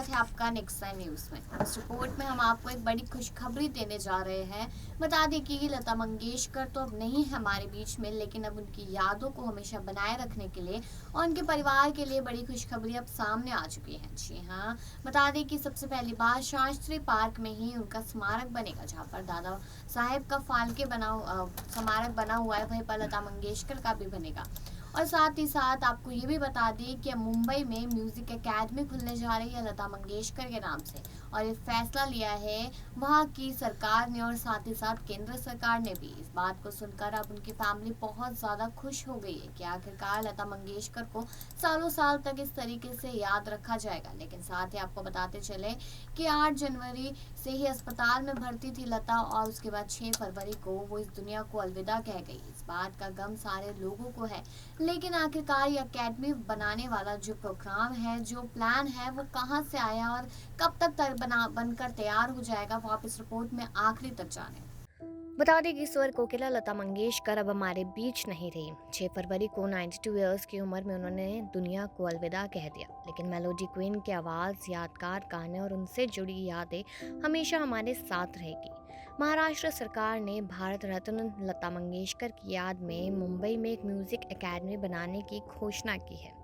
स्वागत है आपका नेक्स्ट न्यूज़ में। इस रिपोर्ट में हम आपको एक बड़ी खुशखबरी देने जा रहे हैं। बता दें कि लता मंगेशकर तो अब नहीं है हमारे बीच में, लेकिन अब उनकी यादों को हमेशा बनाए रखने के लिए और उनके परिवार के लिए बड़ी खुशखबरी अब सामने आ चुकी है। जी हाँ, बता दें कि सबसे पहली बार शास्त्री पार्क में ही उनका स्मारक बनेगा, जहाँ पर दादा साहेब का फालके स्मारक बना हुआ है, वहीं पर लता मंगेशकर का भी बनेगा। और साथ ही साथ आपको ये भी बता दें कि मुंबई में म्यूजिक एकेडमी खुलने जा रही है लता मंगेशकर के नाम से, और ये फैसला लिया है वहाँ की सरकार ने और साथ ही साथ केंद्र सरकार ने भी। इस बात को सुनकर अब उनकी फैमिली बहुत ज़्यादा खुश हो गई है कि आखिरकार लता मंगेशकर को सालों साल तक इस तरीके से याद रखा जाएगा। लेकिन साथ ही आपको बताते चले कि 8 जनवरी से ही अस्पताल में भर्ती थी लता, और उसके बाद 6 फरवरी को वो इस दुनिया को अलविदा कह गई। इस बात का गम सारे लोगों को है, लेकिन आखिरकार ये अकेडमी बनाने वाला जो प्रोग्राम है, जो प्लान है, वो कहाँ से आया और कब तक बनकर तैयार हो जाएगा, वो आप इस रिपोर्ट में आखिरी तक जाने। बता दें कि स्वर कोकिला लता मंगेशकर अब हमारे बीच नहीं रही। 6 फरवरी को 92 इयर्स की उम्र में उन्होंने दुनिया को अलविदा कह दिया, लेकिन मेलोडी क्वीन की आवाज़, यादगार गाने और उनसे जुड़ी यादें हमेशा हमारे साथ रहेगी। महाराष्ट्र सरकार ने भारत रत्न लता मंगेशकर की याद में मुंबई में एक म्यूजिक एकेडमी बनाने की घोषणा की है।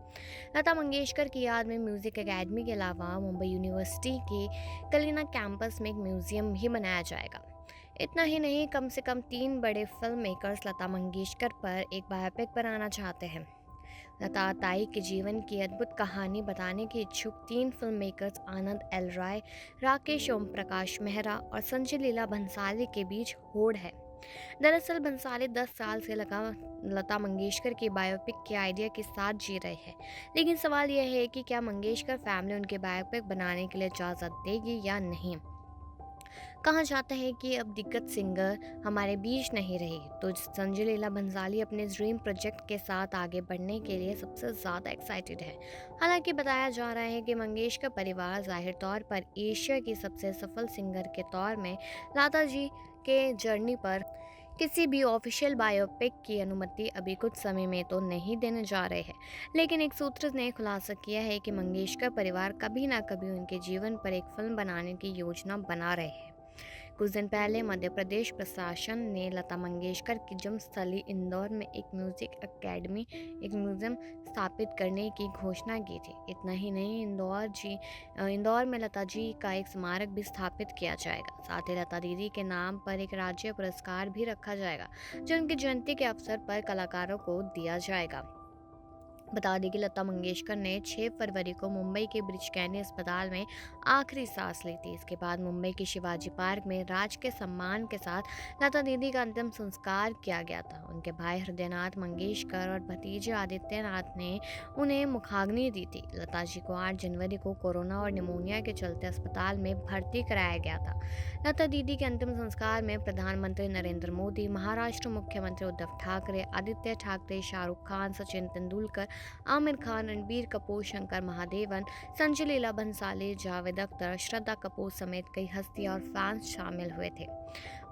लता मंगेशकर की याद में म्यूजिक एकेडमी के अलावा मुंबई यूनिवर्सिटी के कलीना कैंपस में एक म्यूजियम भी बनाया जाएगा। इतना ही नहीं, कम से कम 3 बड़े फिल्म मेकर्स लता मंगेशकर पर एक बायोपिक बनाना चाहते हैं। लता ताई के जीवन की अद्भुत कहानी बताने के इच्छुक 3 फिल्म मेकर्स आनंद एल राय, राकेश ओम प्रकाश मेहरा और संजय लीला भंसाली के बीच होड़ है। दरअसल भंसाली 10 साल से लता मंगेशकर की बायोपिक के आइडिया के साथ जी रहे हैं, लेकिन सवाल यह है कि क्या मंगेशकर फैमिली उनके बायोपिक बनाने के लिए इजाज़त देगी या नहीं। कहा जाता है कि अब दिग्गज सिंगर हमारे बीच नहीं रही, तो संजय लीला भंसाली अपने ड्रीम प्रोजेक्ट के साथ आगे बढ़ने के लिए सबसे ज़्यादा एक्साइटेड है। हालांकि बताया जा रहा है कि मंगेशकर परिवार जाहिर तौर पर एशिया की सबसे सफल सिंगर के तौर में लता जी के जर्नी पर किसी भी ऑफिशियल बायोपिक की अनुमति अभी कुछ समय में तो नहीं देने जा रहे हैं। लेकिन एक सूत्र ने खुलासा किया है कि मंगेशकर परिवार कभी ना कभी उनके जीवन पर एक फिल्म बनाने की योजना बना रहे हैं। कुछ दिन पहले मध्य प्रदेश प्रशासन ने लता मंगेशकर की जन्मस्थली इंदौर में एक म्यूजियम स्थापित करने की घोषणा की थी। इतना ही नहीं, इंदौर में लता जी का एक स्मारक भी स्थापित किया जाएगा। साथ ही लता दीदी के नाम पर एक राज्य पुरस्कार भी रखा जाएगा, जो उनकी जयंती के अवसर पर कलाकारों को दिया जाएगा। बता दें कि लता मंगेशकर ने 6 फरवरी को मुंबई के ब्रिज कैनी अस्पताल में आखिरी सांस ली थी। इसके बाद मुंबई के शिवाजी पार्क में राज के सम्मान के साथ लता दीदी का अंतिम संस्कार किया गया था। उनके भाई हृदयनाथ मंगेशकर और भतीजे आदित्यनाथ ने उन्हें मुखाग्नि दी थी। लता जी को 8 जनवरी को कोरोना और निमोनिया के चलते अस्पताल में भर्ती कराया गया था। लता दीदी के अंतिम संस्कार में प्रधानमंत्री नरेंद्र मोदी, महाराष्ट्र मुख्यमंत्री उद्धव ठाकरे, आदित्य ठाकरे, शाहरुख खान, सचिन तेंदुलकर, आमिर खान, रणबीर कपूर, शंकर महादेवन, संजय लीला भंसाली, जावेद अख्तर, श्रद्धा कपूर समेत कई हस्तियां और फैंस शामिल हुए थे।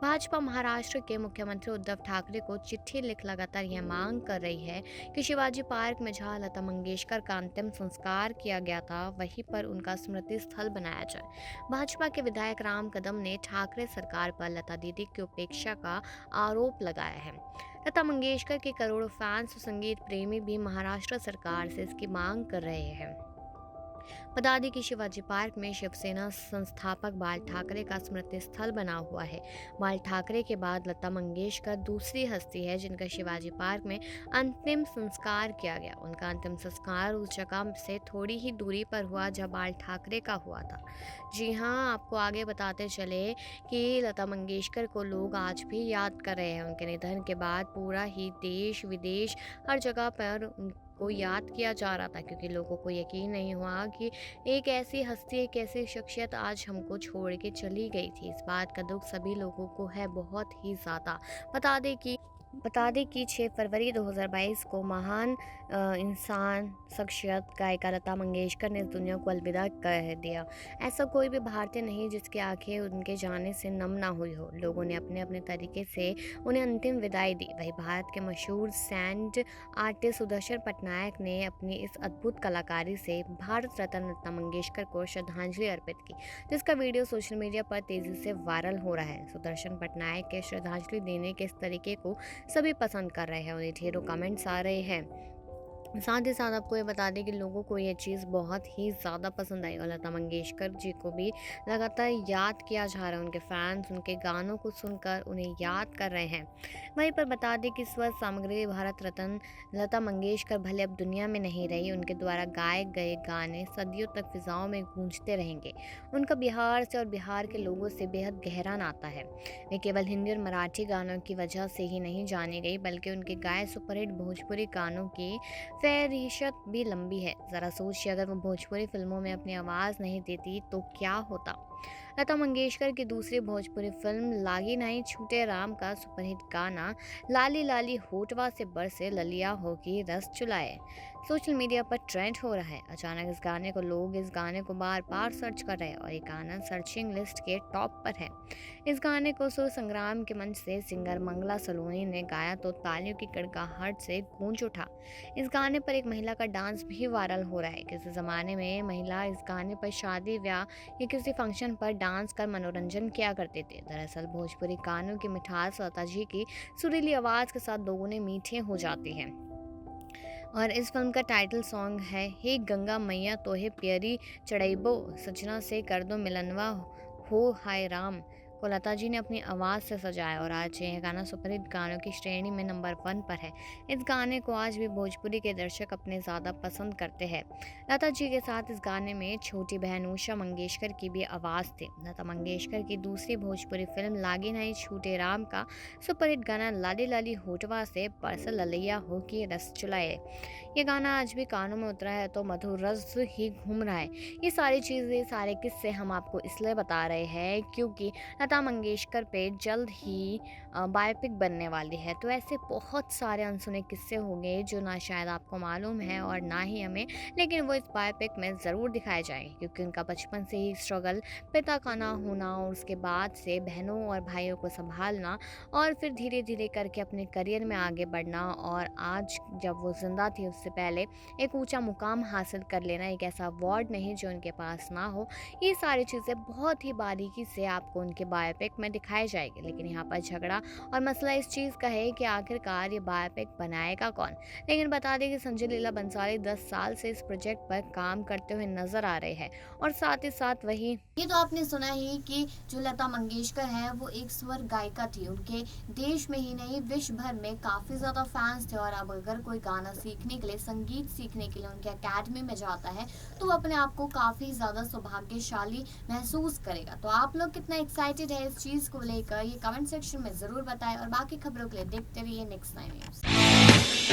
भाजपा महाराष्ट्र के मुख्यमंत्री उद्धव ठाकरे को चिट्ठी लिख लगातार यह मांग कर रही है कि शिवाजी पार्क में जहां लता मंगेशकर का अंतिम संस्कार किया गया था, वहीं पर उनका स्मृति स्थल बनाया जाए। भाजपा के विधायक राम कदम ने ठाकरे सरकार पर लता दीदी की उपेक्षा का आरोप लगाया है। लता मंगेशकर के करोड़ों फैंस और संगीत प्रेमी भी महाराष्ट्र सरकार से इसकी मांग कर रहे हैं। बता दें कि शिवाजी पार्क में शिवसेना संस्थापक बाल ठाकरे का स्मृति स्थल बना हुआ है। बाल ठाकरे के बाद लता मंगेशकर दूसरी हस्ती है जिनका शिवाजी पार्क में अंतिम संस्कार किया गया। उनका अंतिम संस्कार उस जगह से थोड़ी ही दूरी पर हुआ जब बाल ठाकरे का हुआ था। जी हाँ, आपको आगे बताते चले कि लता मंगेशकर को लोग आज भी याद कर रहे हैं। उनके निधन के बाद पूरा ही देश विदेश हर जगह पर को याद किया जा रहा था, क्योंकि लोगों को यकीन नहीं हुआ कि एक ऐसी हस्ती, एक ऐसी शख्सियत आज हमको छोड़ के चली गई थी। इस बात का दुख सभी लोगों को है, बहुत ही ज़्यादा। बता दें कि बता दें कि 6 फरवरी 2022 को महान इंसान शख्सियत गायिका लता मंगेशकर ने इस दुनिया को अलविदा कह दिया। ऐसा कोई भी भारतीय नहीं जिसकी आंखें उनके जाने से नम ना हुई हो। लोगों ने अपने अपने तरीके से उन्हें अंतिम विदाई दी। वही भारत के मशहूर सैंड आर्टिस्ट सुदर्शन पटनायक ने अपनी इस अद्भुत कलाकारी से भारत रत्न लता मंगेशकर को श्रद्धांजलि अर्पित की, जिसका वीडियो सोशल मीडिया पर तेजी से वायरल हो रहा है। सुदर्शन पटनायक के श्रद्धांजलि देने के इस तरीके को सभी पसंद कर रहे हैं, उन्हें ढेरों कमेंट्स आ रहे हैं। साथ ही साथ आपको ये बता दें कि लोगों को ये चीज़ बहुत ही ज़्यादा पसंद आई और लता मंगेशकर जी को भी लगातार याद किया जा रहा है। उनके फैंस उनके गानों को सुनकर उन्हें याद कर रहे हैं। वहीं पर बता दें कि स्वर सामग्री भारत रत्न लता मंगेशकर भले अब दुनिया में नहीं रही, उनके द्वारा गाए गए गाने सदियों तक फिजाओं में गूंजते रहेंगे। उनका बिहार से और बिहार के लोगों से बेहद गहरा नाता है। वे केवल हिंदी और मराठी गानों की वजह से ही नहीं जानी गई, बल्कि उनके गाए सुपरहिट भोजपुरी गानों की फहरिस्त भी लंबी है। ज़रा सोचिए, अगर वो भोजपुरी फिल्मों में अपनी आवाज़ नहीं देती तो क्या होता। लता मंगेशकर की दूसरी भोजपुरी फिल्म लागी नहीं छूटे राम का सुपरहिट गाना लाली लाली होठवा से बरसे ललिया होगी रस चुलाए सोशल मीडिया पर ट्रेंड हो रहा है। अचानक इस गाने को लोग इस गाने को बार बार सर्च कर रहे हैं और ये गाना सर्चिंग लिस्ट के टॉप पर है। इस गाने को सुर संग्राम के मंच से सिंगर मंगला सलोनी ने गाया तो तालियों की कड़काहट से गूंज उठा। इस गाने पर एक महिला का डांस भी वायरल हो रहा है। किसी ज़माने में महिला इस गाने पर शादी ब्याह या किसी फंक्शन पर डांस कर मनोरंजन किया करते थे। दरअसल भोजपुरी गानों की मिठास लता जी की सुरीली आवाज़ के साथ दोगुने मीठे हो जाती है। और इस फिल्म का टाइटल सॉन्ग है हे गंगा मैया तोहे प्यारी चढ़ैबो सजना से कर दो मिलनवा हो हाय राम को लता जी ने अपनी आवाज़ से सजाया और आज यह गाना सुपरहिट गानों की श्रेणी में नंबर 1 पर है। इस गाने को आज भी भोजपुरी के दर्शक अपने ज़्यादा पसंद करते हैं। लता जी के साथ इस गाने में छोटी बहन उषा मंगेशकर की भी आवाज़ थी। लता मंगेशकर की दूसरी भोजपुरी फिल्म लागी नहीं छूटे राम का सुपरहिट गाना लाली लाली होठवा से परस ललैया हो की रस चुलाए, ये गाना आज भी कानों में उतरा है तो मधुर रस ही घूम रहा है। ये सारी चीज़ें सारे किस्से हम आपको इसलिए बता रहे हैं क्योंकि लता मंगेशकर पे जल्द ही बायोपिक बनने वाली है। तो ऐसे बहुत सारे अनसुने किस्से होंगे जो ना शायद आपको मालूम है और ना ही हमें, लेकिन वो इस बायोपिक में ज़रूर दिखाए जाएंगे क्योंकि उनका बचपन से ही स्ट्रगल, पिता का ना होना और उसके बाद से बहनों और भाइयों को संभालना और फिर धीरे धीरे करके अपने करियर में आगे बढ़ना और आज जब वो जिंदा थी उससे पहले एक ऊंचा मुकाम हासिल कर लेना, एक ऐसा अवार्ड नहीं जो उनके पास ना हो। ये सारी चीज़ें बहुत ही बारीकी से आपको उनके बायोपिक में दिखाई जाएगी। लेकिन यहाँ पर झगड़ा और मसला इस चीज़ का है कि आखिरकार ये बायोपिक बनाएगा कौन। लेकिन बता दें कि संजय लीला बंसाली 10 साल से इस प्रोजेक्ट पर काम करते हुए नजर आ रहे हैं और साथ ही साथ वही ये तो आपने सुना ही कि जो लता मंगेशकर हैं वो एक स्वर गायिका थी। उनके देश में ही नहीं विश्व भर में काफ़ी ज़्यादा फैंस थे और अब अगर कोई गाना सीखने के लिए, संगीत सीखने के लिए उनके एकेडमी में जाता है तो वो अपने आप को काफ़ी ज़्यादा सौभाग्यशाली महसूस करेगा। तो आप लोग कितना एक्साइटेड है इस चीज़ को लेकर, ये कमेंट सेक्शन में ज़रूर बताएं और बाकी खबरों के लिए देखते रहिए नेक्स्ट 9 न्यूज़।